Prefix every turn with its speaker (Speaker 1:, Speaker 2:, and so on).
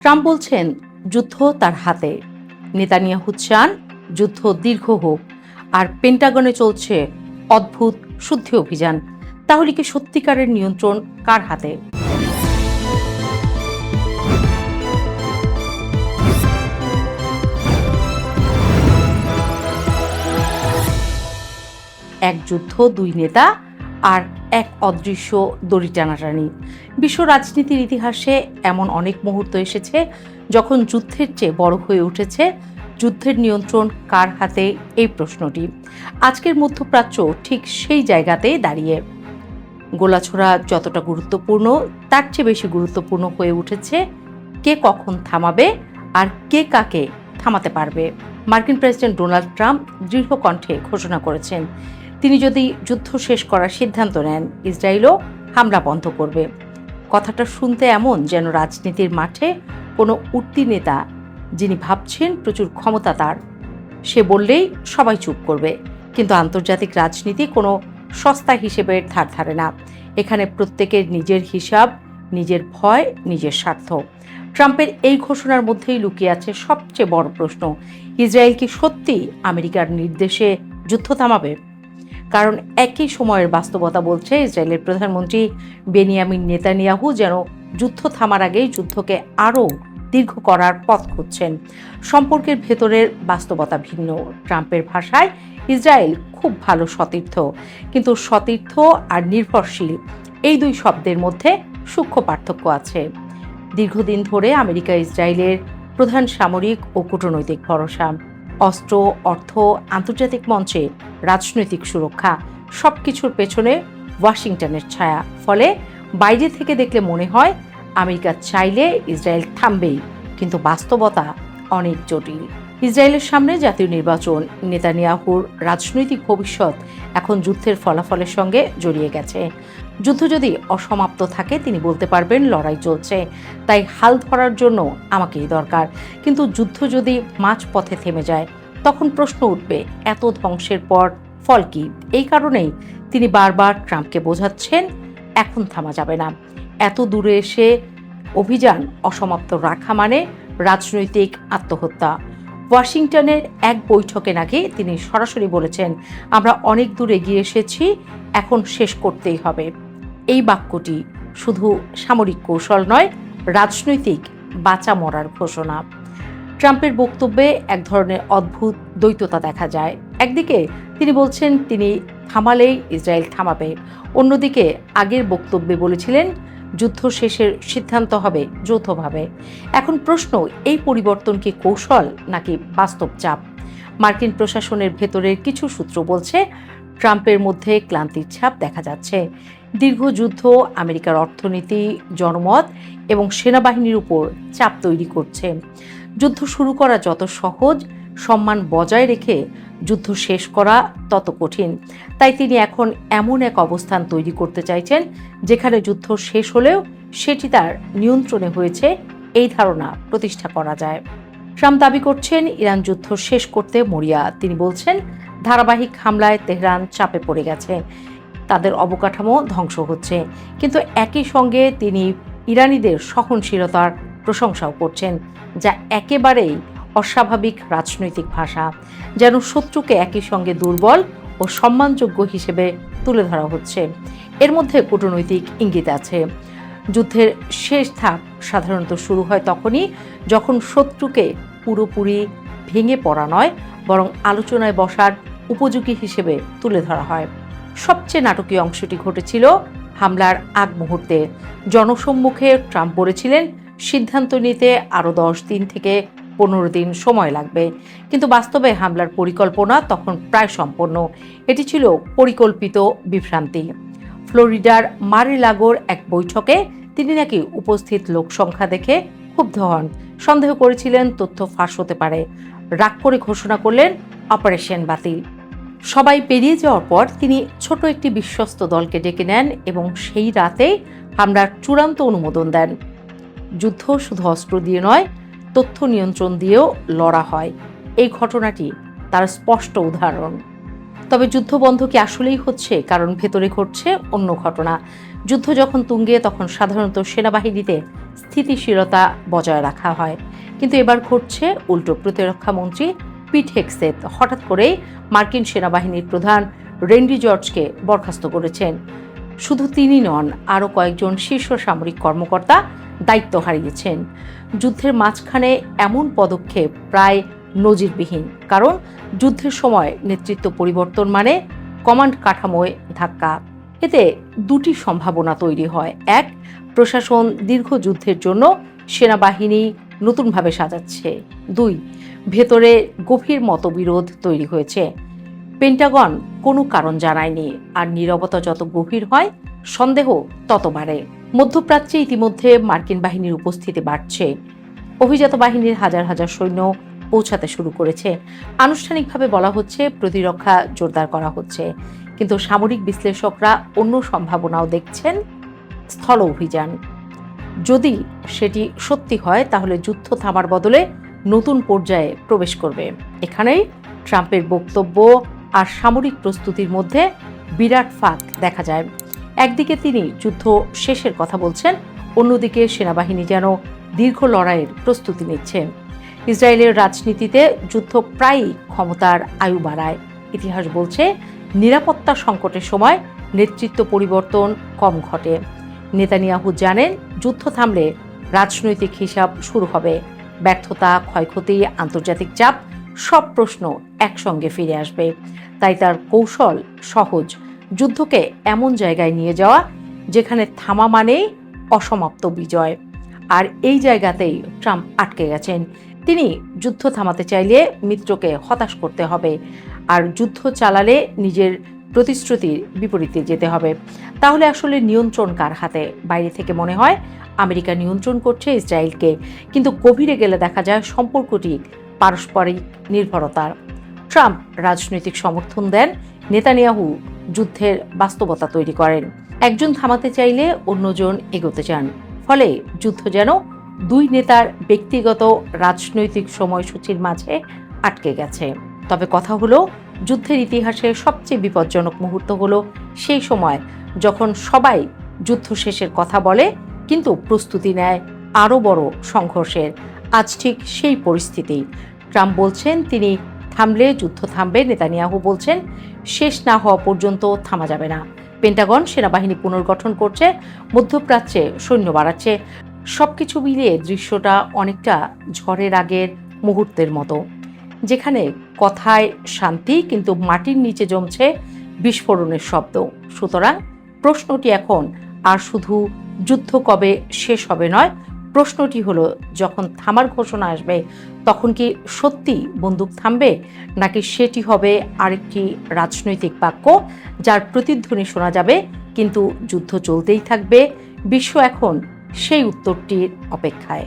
Speaker 1: Trump বলছেন যুদ্ধ তার হাতে, নেতানিয়াহু চান যুদ্ধ দীর্ঘ হোক, আর পেন্টাগনে চলছে অদ্ভুত শুদ্ধি অভিযান। তাহলে কি সত্যিকারের নিয়ন্ত্রণ কার হাতে? এক যুদ্ধ, দুই নেতা, আর এক অদৃশ্য দড়ি টানাটানি। বিশ্ব রাজনীতির ইতিহাসে এমন অনেক মুহূর্ত এসেছে যখন যুদ্ধের চেয়ে বড় হয়ে উঠেছে যুদ্ধের নিয়ন্ত্রণ কার হাতে, এই প্রশ্নটি। আজকের মধ্যপ্রাচ্য ঠিক সেই জায়গাতেই দাঁড়িয়ে। গোলাছোড়া যতটা গুরুত্বপূর্ণ, তার চেয়ে বেশি গুরুত্বপূর্ণ হয়ে উঠেছে কে কখন থামাবে আর কে কাকে থামাতে পারবে। মার্কিন প্রেসিডেন্ট ডোনাল্ড ট্রাম্প দৃঢ় কণ্ঠে ঘোষণা করেছেন, তিনি যদি যুদ্ধ শেষ করার সিদ্ধান্ত নেন, ইসরায়েলও হামলা বন্ধ করবে। কথাটা শুনতে এমন যেন রাজনীতির মাঠে কোনো উঠতি নেতা, যিনি ভাবছেন প্রচুর ক্ষমতা তার, সে বললেই সবাই চুপ করবে। কিন্তু আন্তর্জাতিক রাজনীতি কোনো সস্তা হিসেবের ধার ধারে না। এখানে প্রত্যেকের নিজের হিসাব, নিজের ভয়, নিজের স্বার্থ। ট্রাম্পের এই ঘোষণার মধ্যেই লুকিয়ে আছে সবচেয়ে বড় প্রশ্ন, ইসরায়েল কি সত্যি আমেরিকার নির্দেশে যুদ্ধ থামাবে? কারণ একই সময়ের বাস্তবতা বলছে ইসরায়েলের প্রধানমন্ত্রী বেনিয়ামিন নেতানিয়াহু যেন যুদ্ধ থামার আগেই যুদ্ধকে আরও দীর্ঘ করার পথ খুঁজছেন। সম্পর্কের ভেতরের বাস্তবতা ভিন্ন। ট্রাম্পের ভাষায় ইসরায়েল খুব ভালো সতীর্থ, কিন্তু সতীর্থ আর নির্ভরশীল এই দুই শব্দের মধ্যে সূক্ষ্ম পার্থক্য আছে। দীর্ঘদিন ধরে আমেরিকা ইসরায়েলের প্রধান সামরিক ও কূটনৈতিক ভরসা। অস্ত্র, অর্থ, আন্তর্জাতিক মঞ্চে রাজনৈতিক সুরক্ষা, সবকিছুর পেছনে ওয়াশিংটনের ছায়া। ফলে বাইরে থেকে দেখলে মনে হয় আমেরিকা চাইলে ইসরায়েল থামবেই, কিন্তু বাস্তবতা অনেক জটিল। ইসরায়েলের সামনে জাতীয় নির্বাচন, নেতানিয়াহুর রাজনৈতিক ভবিষ্যৎ এখন যুদ্ধের ফলাফলের সঙ্গে জড়িয়ে গেছে। যুদ্ধ যদি অসমাপ্ত থাকে তিনি বলতে পারবেন লড়াই চলছে, তাই হাল ধরার জন্য আমাকেই দরকার। কিন্তু যুদ্ধ যদি মাঝপথে থেমে যায়, তখন প্রশ্ন উঠবে এত ধ্বংসের পর ফল কি? এই কারণেই তিনি বারবার ট্রাম্পকে বোঝাচ্ছেন এখন থামা যাবে না। এত দূরে এসে অভিযান অসমাপ্ত রাখা মানে রাজনৈতিক আত্মহত্যা। ওয়াশিংটনের এক বৈঠকে নাকি তিনি সরাসরি বলেছেন, আমরা অনেক দূর এগিয়ে এসেছি, এখন শেষ করতেই হবে। এই বাক্যটি শুধু সামরিক কৌশল নয়, রাজনৈতিক বাঁচা মরার ঘোষণা। ট্রাম্পের বক্তব্যে এক ধরনের অদ্ভুত দ্বৈততা দেখা যায়। একদিকে তিনি বলছেন তিনি থামালেই ইসরায়েল থামাবে, অন্যদিকে আগের বক্তব্যে বলেছিলেন যুদ্ধ শেষের সিদ্ধান্ত হবে যৌথভাবে। এখন প্রশ্ন, এই পরিবর্তন কি কৌশল নাকি বাস্তব চাপ? মার্কিন প্রশাসনের ভেতরের কিছু সূত্র বলছে ট্রাম্পের মধ্যে ক্লান্তির ছাপ দেখা যাচ্ছে। দীর্ঘ যুদ্ধ আমেরিকার অর্থনীতি, জনমত এবং সেনাবাহিনীর উপর চাপ তৈরি করছে। যুদ্ধ শুরু করা যত সহজ, সম্মান বজায় রেখে যুদ্ধ শেষ করা তত কঠিন। তাই তিনি এখন এমন এক অবস্থান তৈরি করতে চাইছেন যেখানে যুদ্ধ শেষ হলেও সেটি তার নিয়ন্ত্রণে হয়েছে, এই ধারণা প্রতিষ্ঠা করা যায়। ট্রাম্প দাবি করছেন ইরান যুদ্ধ শেষ করতে মরিয়া। তিনি বলছেন ধারাবাহিক হামলায় তেহরান চাপে পড়ে গেছে, তাদের অবকাঠামো ধ্বংস হচ্ছে। কিন্তু একই সঙ্গে তিনি ইরানিদের সহনশীলতার প্রশংসাও করছেন, যা একেবারেই অস্বাভাবিক রাজনৈতিক ভাষা। যেন শত্রুকে একই সঙ্গে দুর্বল ও সম্মানযোগ্য হিসেবে তুলে ধরা হচ্ছে। এর মধ্যে কূটনৈতিক ইঙ্গিত আছে। যুদ্ধের শেষ ধাপ সাধারণত শুরু হয় তখনই যখন শত্রুকে পুরোপুরি ভেঙে পড়া নয়, বরং আলোচনায় বসার উপযোগী হিসেবে তুলে ধরা হয়। সবচেয়ে নাটকীয় অংশটি ঘটেছিল হামলার আগ মুহূর্তে। জনসম্মুখে ট্রাম্প বলেছিলেন সিদ্ধান্ত নিতে আরও 10 দিন থেকে 15 দিন সময় লাগবে, কিন্তু বাস্তবে হামলার পরিকল্পনা তখন প্রায় সম্পন্ন। এটি ছিল পরিকল্পিত বিভ্রান্তি। ফ্লোরিডার মার-এ-লাগোর এক বৈঠকে তিনি নাকি উপস্থিত লোক সংখ্যা দেখে ক্ষুব্ধ হন, সন্দেহ করেছিলেন তথ্য ফাঁস হতে পারে। রাগ করে ঘোষণা করলেন অপারেশন বাতিল। সবাই বেরিয়ে যাওয়ার পর তিনি ছোট একটি বিশ্বস্ত দলকে ডেকে নেন এবং সেই রাতেই হামলার চূড়ান্ত অনুমোদন দেন। যুদ্ধ শুধু অস্ত্র দিয়ে নয়, তথ্য নিয়ন্ত্রণ দিয়েও লড়া হয়। এই ঘটনাটি তার স্পষ্ট উদাহরণ। তবে যুদ্ধ বন্ধ কি আসলেই হচ্ছে? কারণ ভেতরে ঘটছে অন্য ঘটনা। যুদ্ধ যখন তুঙ্গে, তখন সাধারণত সেনাবাহিনীতে স্থিতিশীলতা বজায় রাখা হয়। কিন্তু এবার ঘটছে উল্টো। প্রতিরক্ষা মন্ত্রী পিট হেগসেথ হঠাৎ করেই মার্কিন সেনাবাহিনীর প্রধান রেন্ডি জর্জকে বরখাস্ত করেছেন। শুধু তিনি নন, আরও কয়েকজন শীর্ষ সামরিক কর্মকর্তা দায়িত্ব হারিয়েছেন। যুদ্ধের মাঝখানে এমন পদক্ষেপ প্রায় নজিরবিহীন, কারণ যুদ্ধের সময় নেতৃত্ব পরিবর্তন মানে কমান্ড কাঠামোয় ধাক্কা। এতে দুটি সম্ভাবনা তৈরি হয়। এক, প্রশাসন দীর্ঘ যুদ্ধের জন্য সেনাবাহিনী নতুনভাবে সাজাচ্ছে। দুই, ভেতরে গভীর মতবিরোধ তৈরি হয়েছে। পেন্টাগন কোনো কারণ জানায়নি, আর নীরবতা যত গভীর হয় সন্দেহ তত বাড়ে। মধ্যপ্রাচ্যে ইতিমধ্যে মার্কিন বাহিনীর উপস্থিতি বাড়ছে। অভিজাত বাহিনীর হাজার হাজার সৈন্য পৌঁছাতে শুরু করেছে। আনুষ্ঠানিকভাবে বলা হচ্ছে প্রতিরক্ষা জোরদার করা হচ্ছে, কিন্তু সামরিক বিশ্লেষকরা অন্য সম্ভাবনাও দেখছেন। স্থল অভিযান যদি সেটি সত্যি হয়, তাহলে যুদ্ধ থামার বদলে নতুন পর্যায়ে প্রবেশ করবে। এখানেই ট্রাম্পের বক্তব্য আর সামরিক প্রস্তুতির মধ্যে বিরাট ফাঁক দেখা যায়। একদিকে তিনি যুদ্ধ শেষের কথা বলছেন, অন্যদিকে সেনাবাহিনী যেন দীর্ঘ লড়াইয়ের প্রস্তুতি নিচ্ছে। ইসরায়েলের রাজনীতিতে যুদ্ধ প্রায়ই ক্ষমতার আয়ু বাড়ায়। ইতিহাস বলছে, নিরাপত্তা সংকটের সময় নেতৃত্ব পরিবর্তন কম ঘটে। নেতানিয়াহু জানেন, যুদ্ধ থামলে রাজনৈতিক হিসাব শুরু হবে। ব্যর্থতা, ক্ষয়ক্ষতি, আন্তর্জাতিক চাপ, সব প্রশ্ন একসঙ্গে ফিরে আসবে। তাই তার কৌশল সহজ, যুদ্ধকে এমন জায়গায় নিয়ে যাওয়া যেখানে থামা মানেই অসমাপ্ত বিজয়। আর এই জায়গাতেই ট্রাম্প আটকে গেছেন। তিনি যুদ্ধ থামাতে চাইলে মিত্রকে হতাশ করতে হবে, আর যুদ্ধ চালালে নিজের প্রতিশ্রুতির বিপরীতে যেতে হবে। তাহলে আসলে নিয়ন্ত্রণ কার হাতে? বাইরে থেকে মনে হয় আমেরিকা নিয়ন্ত্রণ করছে ইসরায়েলকে, কিন্তু গভীরে গেলে দেখা যায় সম্পর্কটি পারস্পরিক নির্ভরতার। ট্রাম্প রাজনৈতিক সমর্থন দেন, নেতানিয়াহু যুদ্ধের বাস্তবতা তৈরি করেন। একজন থামাতে চাইলে অন্যজন এগোতে চান, ফলে যুদ্ধ যেন দুই নেতার ব্যক্তিগত রাজনৈতিক সময়সূচির মাঝে আটকে গেছে। তবে কথা হলো, যুদ্ধের ইতিহাসে সবচেয়ে বিপজ্জনক মুহূর্ত হলো সেই সময় যখন সবাই যুদ্ধ শেষের কথা বলে কিন্তু প্রস্তুতি নেয় আরও বড় সংঘর্ষের। আজ ঠিক সেই পরিস্থিতি। ট্রাম্প বলছেন তিনি থামলে যুদ্ধ থামবে, নেতানিয়াহু বলছেন শেষ না হওয়া পর্যন্ত থামা যাবে না। পেন্টাগন সেনাবাহিনী পুনর্গঠন করছে, মধ্যপ্রাচ্যে সৈন্য বাড়াচ্ছে। সবকিছু মিলিয়ে দৃশ্যটা অনেকটা ঝড়ের আগের মুহূর্তের মতো, যেখানে কথায় শান্তি কিন্তু মাটির নিচে জমছে বিস্ফোরণের শব্দ। সুতরাং প্রশ্নটি এখন আর শুধু যুদ্ধ কবে শেষ হবে নয়, প্রশ্নটি হলো যখন থামার ঘোষণা আসবে তখন কি সত্যি বন্দুক থামবে, নাকি সেটি হবে আরেকটি রাজনৈতিক বাক্য যার প্রতিধ্বনি শোনা যাবে কিন্তু যুদ্ধ চলতেই থাকবে। বিশ্ব এখন সেই উত্তরটির অপেক্ষায়।